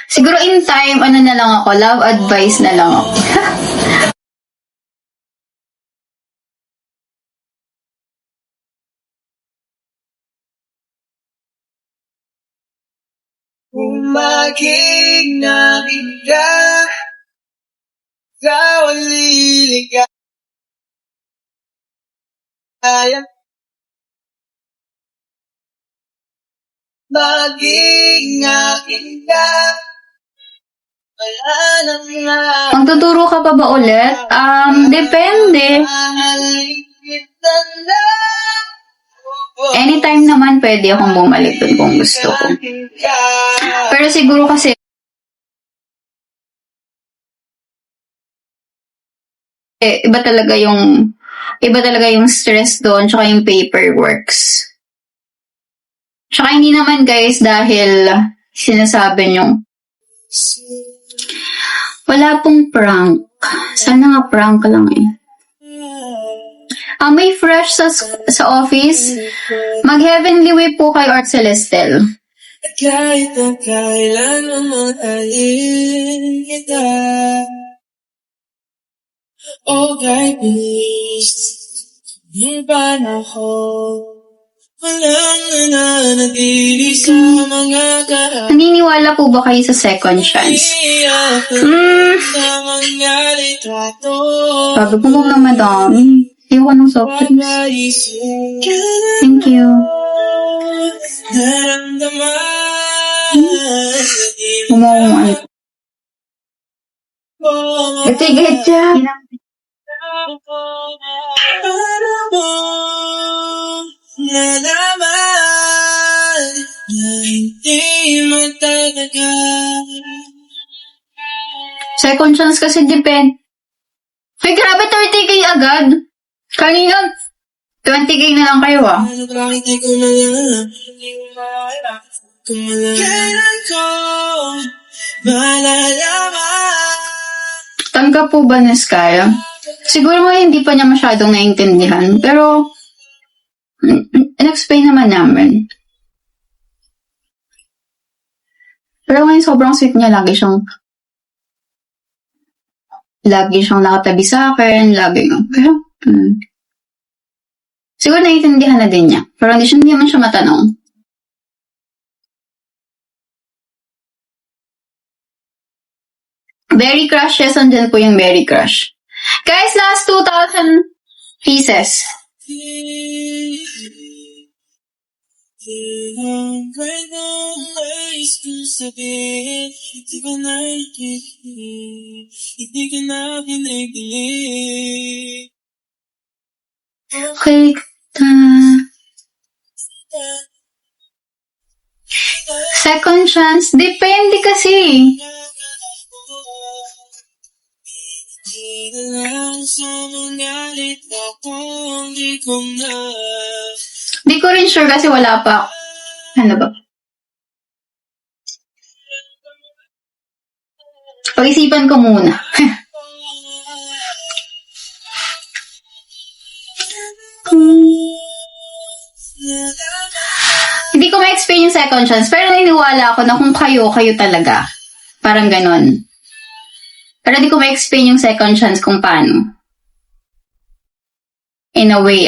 Siguro in time, ano na lang ako, love advice na lang ako. Kung maging nakita sa waliligaya, maging aking ka, wala nang Magtuturo ka pa ba ulit? Depende. Anytime naman pwede akong bumalik dun kung gusto ko. Pero siguro kasi iba talaga yung stress doon tsaka yung paperworks. Tsaka hindi naman guys dahil sinasabi nyo wala pong prank. Sana nga prank lang eh. May fresh sa office. Mag-heavenly way po kayo Art Celestel. Kahit ang kailan mo mahalin kita, oh kahit bilis yung panahon, walang nananatili sa mga kahapon. Naniniwala po ba kayo sa second chance? Sa mga litrato, Sabi ko mo na madami. Ayoko ng soft drinks. Thank you. Umuungan. Gatigit siya. Nalaman na hindi matatagal. Second chance kasi depend. Ay, grabe 30k agad. Kanina, 20k na lang kayo ah. Kailan ko malalaman? Tanggap po ba ni Sky? Siguro nga hindi pa niya masyadong naiintindihan. Pero, in-explain naman namin. Pero ngayon sobrang sweet niya. Lagi siyang nakatabi sa akin. Pero, siguro naiintindihan na din niya. Pero hindi naman siya matanong. Berry Crush, yes, andyan po yung Berry Crush. Guys, last 2,000 pieces. Okay. Second chance, depende kasi. Di ko rin sure kasi wala pa. Ano ba? Pag-isipan ko muna. Hindi ko ma-explain yung second chance, pero naniniwala ako na kung kayo talaga. Parang ganon. Pero di ko ma-explain yung second chance kung paano. In a way,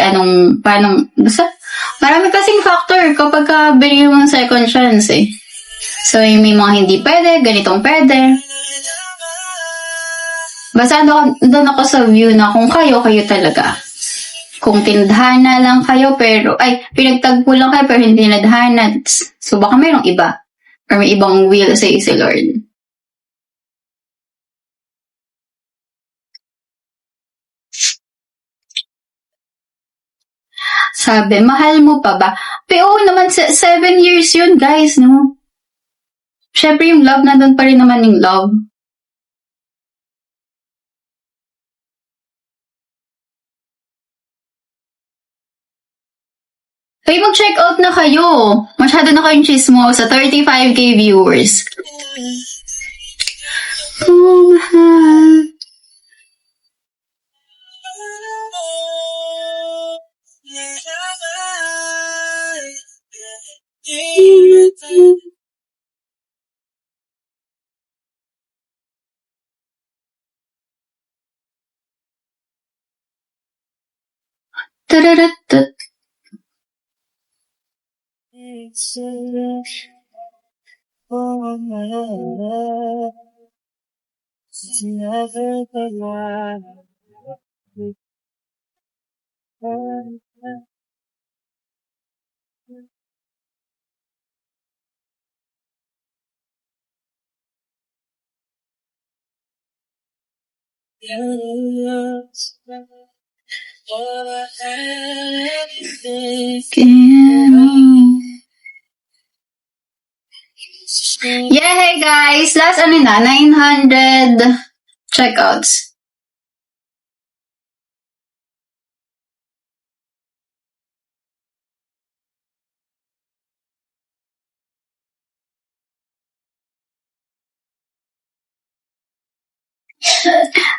basta, marami kasing factor kapag binigyan mo ng second chance eh. So, yung may mga hindi pwede, ganitong pwede. Basta doon ako sa view na kung kayo talaga. Kung tindhana lang kayo pinagtagpo lang kayo pero hindi nadhana. So, baka mayroong iba. Or may ibang will sa si Lord. Sabi, mahal mo pa ba? Pero naman, 7 years yun, guys, no? Syempre, yung love, nandun pa rin naman yung love. Hey, mag-check out na kayo. Masyado na kayong chismo sa 35k viewers. Oh, mahal. Tararartut. It's a rush for my love. It's never the one. All I had Yeah, hey guys, last 900 checkouts.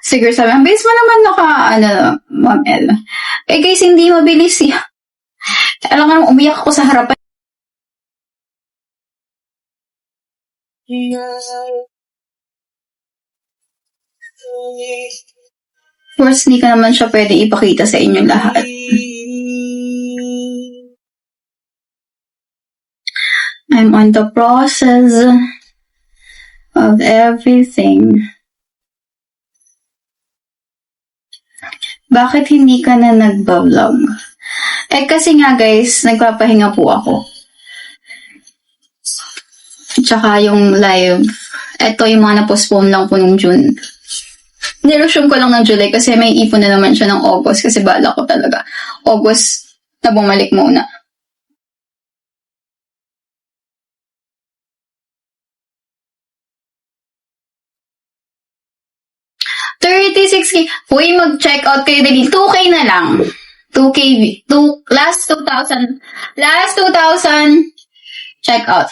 Siguro sabi, ang bilis mo naman Ma'am El. Eh guys, hindi mabilis yan. Alam ka nang umiyak ako sa harapan. Of course, hindi ka naman siya pwede ipakita sa inyong lahat. I'm on the process of everything. Bakit hindi ka na nagba-vlog? Eh kasi nga guys, nagpapahinga po ako. Tsaka yung live, eto yung mga na-postpone lang po nung June. Niresume ko lang ng July kasi may ipon na naman siya ng August kasi bala ko talaga. August na bumalik muna. $36K. Uy, mag-check out kayo dali. 2K na lang. 2K. Last 2,000 check out.